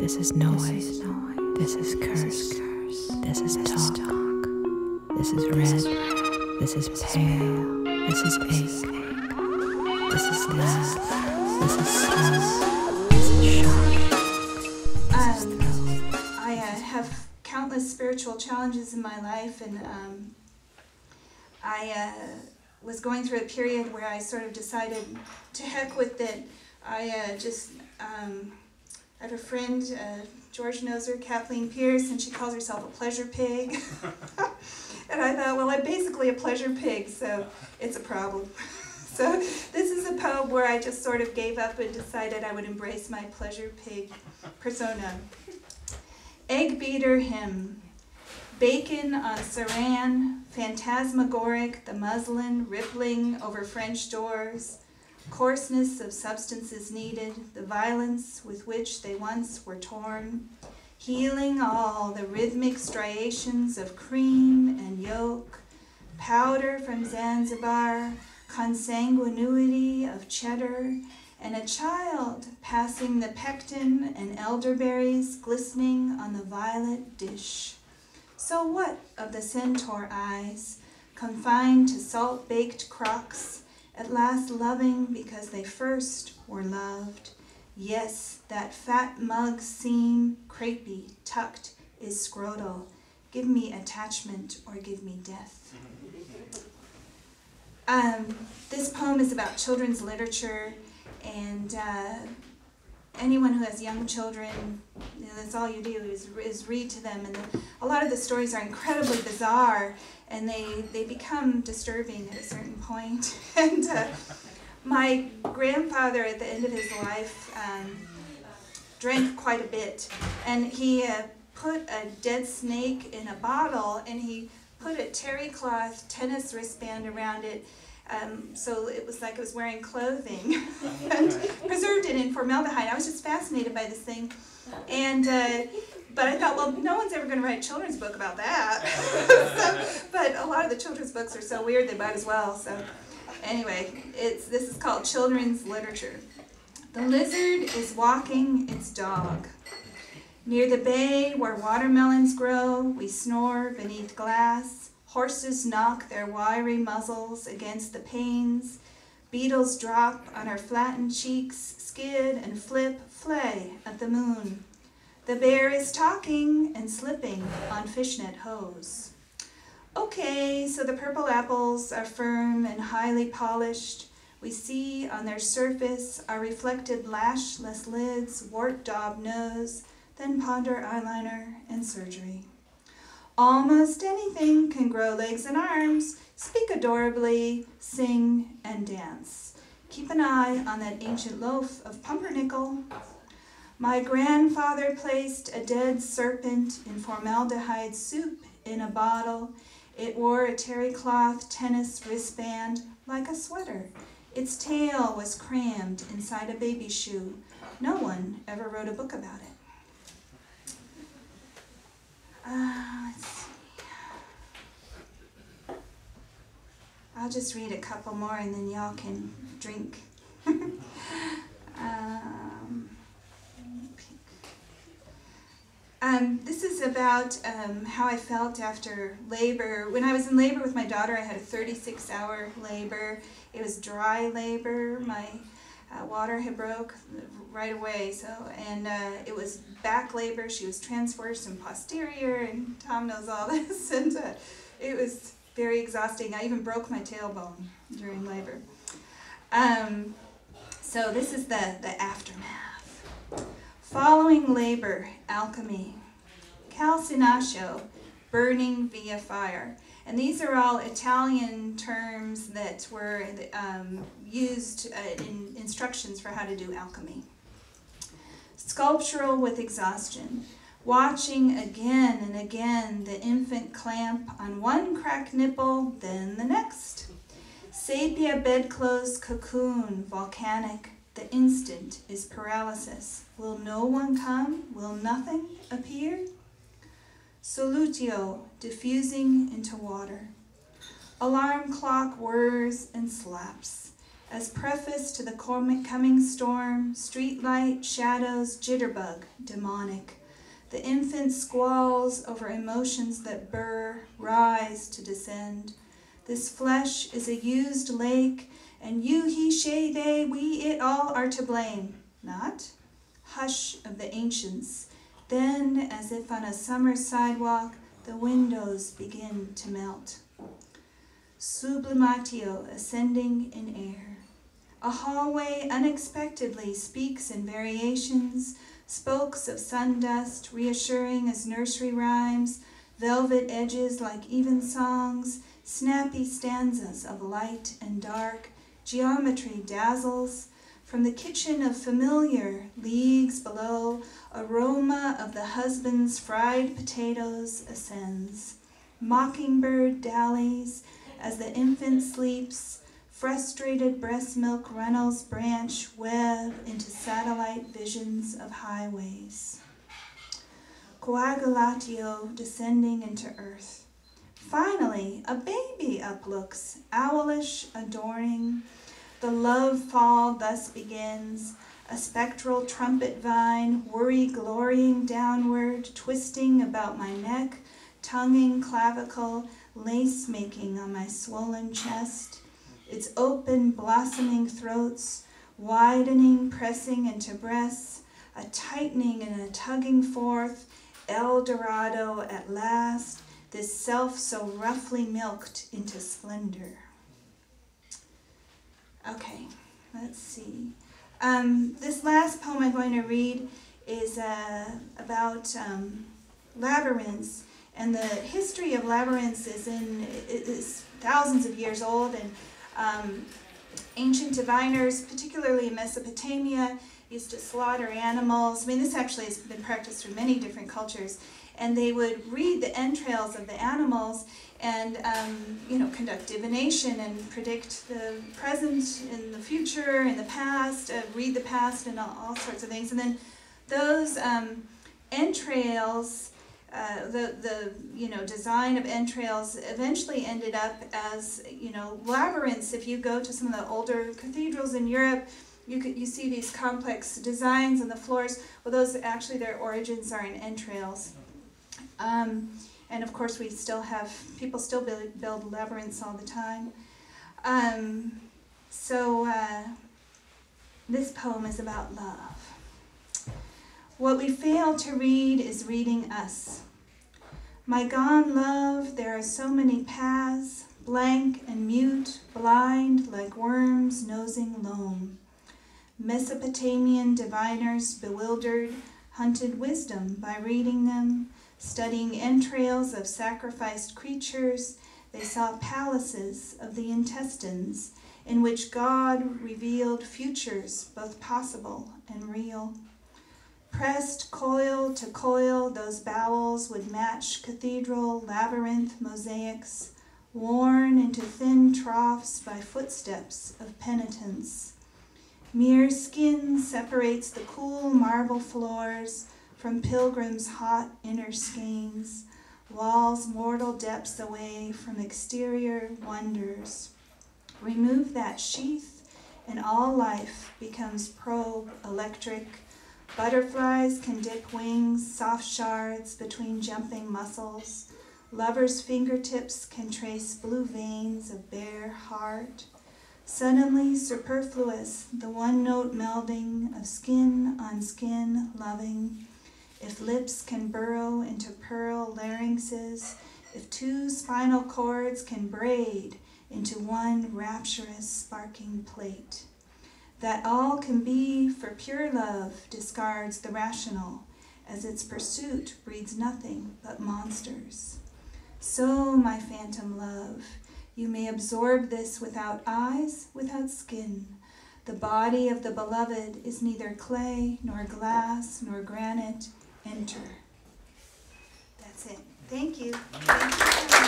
This is noise. This is curse. This is talk. This is red. This is pale. This is ache. This is laugh. This is slow. This is shock. I have countless spiritual challenges in my life, and I was going through a period where I sort of decided to heck with it. I have a friend, George knows her, Kathleen Pierce, and she calls herself a pleasure pig. And I thought, well, I'm basically a pleasure pig, so it's a problem. So this is a poem where I just sort of gave up and decided I would embrace my pleasure pig persona. Egg beater hymn. Bacon on saran, phantasmagoric, the muslin rippling over French doors, coarseness of substances needed, the violence with which they once were torn, healing all the rhythmic striations of cream and yolk, powder from Zanzibar, consanguinity of cheddar, and a child passing the pectin and elderberries glistening on the violet dish. So what of the centaur eyes, confined to salt-baked crocks, at last loving because they first were loved? Yes, that fat mug seam, crepey, tucked, is scrotal. Give me attachment or give me death. This poem is about children's literature, and anyone who has young children, that's all you do is read to them. And a lot of the stories are incredibly bizarre, and they become disturbing at a certain point. And my grandfather, at the end of his life, drank quite a bit, and he put a dead snake in a bottle, and he put a terry cloth tennis wristband around it, so it was like it was wearing clothing, and preserved it in formaldehyde. I was just fascinated by this thing, and but I thought, well, no one's ever going to write a children's book about that. But a lot of the children's books are so weird they might as well. So anyway, this is called children's literature. The lizard is walking its dog. Near the bay where watermelons grow, we snore beneath glass. Horses knock their wiry muzzles against the panes. Beetles drop on our flattened cheeks, skid and flip, flay at the moon. The bear is talking and slipping on fishnet hose. Okay, so the purple apples are firm and highly polished. We see on their surface our reflected lashless lids, wart-daub nose, then ponder eyeliner and surgery. Almost anything can grow legs and arms, speak adorably, sing, and dance. Keep an eye on that ancient loaf of pumpernickel. My grandfather placed a dead serpent in formaldehyde soup in a bottle. It wore a terry cloth tennis wristband like a sweater. Its tail was crammed inside a baby shoe. No one ever wrote a book about it. Let's see. I'll just read a couple more and then y'all can drink. This is about how I felt after labor. When I was in labor with my daughter, I had a 36-hour labor. It was dry labor. My water had broke right away, and it was back labor. She was transverse and posterior, and Tom knows all this, and it was very exhausting. I even broke my tailbone during labor. So this is the aftermath. Following labor, alchemy. Calcinatio, burning via fire. And these are all Italian terms that were used in instructions for how to do alchemy. Sculptural with exhaustion. Watching again and again the infant clamp on one cracked nipple, then the next. Sepia bedclothes cocoon, volcanic. The instant is paralysis. Will no one come? Will nothing appear? Solutio, diffusing into water. Alarm clock whirs and slaps. As preface to the coming storm, streetlight shadows jitterbug, demonic. The infant squalls over emotions that burr, rise to descend. This flesh is a used lake, and you, he, she, they, we, it all are to blame. Not? Hush of the ancients. Then, as if on a summer sidewalk, the windows begin to melt. Sublimatio ascending in air. A hallway unexpectedly speaks in variations, spokes of sundust reassuring as nursery rhymes, velvet edges like even songs, snappy stanzas of light and dark, geometry dazzles. From the kitchen of familiar, leagues below, aroma of the husband's fried potatoes ascends. Mockingbird dallies as the infant sleeps, frustrated breast milk runnels branch web into satellite visions of highways. Coagulatio descending into earth. Finally, a baby uplooks, owlish, adoring. The love fall thus begins, a spectral trumpet vine, worry glorying downward, twisting about my neck, tonguing clavicle, lace making on my swollen chest. Its open, blossoming throats, widening, pressing into breasts, a tightening and a tugging forth, El Dorado at last, this self so roughly milked into splendor. Okay, let's see. This last poem I'm going to read is about labyrinths, and the history of labyrinths is thousands of years old, and ancient diviners, particularly in Mesopotamia, used to slaughter animals. I mean, this actually has been practiced through many different cultures. And they would read the entrails of the animals and, conduct divination and predict the present and the future and the past, read the past and all sorts of things. And then those entrails, the design of entrails eventually ended up as, labyrinths. If you go to some of the older cathedrals in Europe, you see these complex designs on the floors. Well, those actually, their origins are in entrails. And of course, people still build labyrinths all the time. This poem is about love. What we fail to read is reading us. My gone love, there are so many paths, blank and mute, blind like worms nosing loam. Mesopotamian diviners, bewildered, hunted wisdom by reading them, studying entrails of sacrificed creatures. They saw palaces of the intestines in which God revealed futures both possible and real. Pressed coil to coil, those bowels would match cathedral labyrinth mosaics, worn into thin troughs by footsteps of penitence. Mere skin separates the cool marble floors from pilgrims' hot inner skeins, walls mortal depths away from exterior wonders. Remove that sheath, and all life becomes probe electric. Butterflies can dip wings, soft shards between jumping muscles. Lovers' fingertips can trace blue veins of bare heart. Suddenly superfluous, the one-note melding of skin on skin loving. If lips can burrow into pearl larynxes, if two spinal cords can braid into one rapturous sparking plate. That all can be for pure love discards the rational, as its pursuit breeds nothing but monsters. So, my phantom love, you may absorb this without eyes, without skin. The body of the beloved is neither clay, nor glass, nor granite. Enter. That's it. Thank you. Thank you.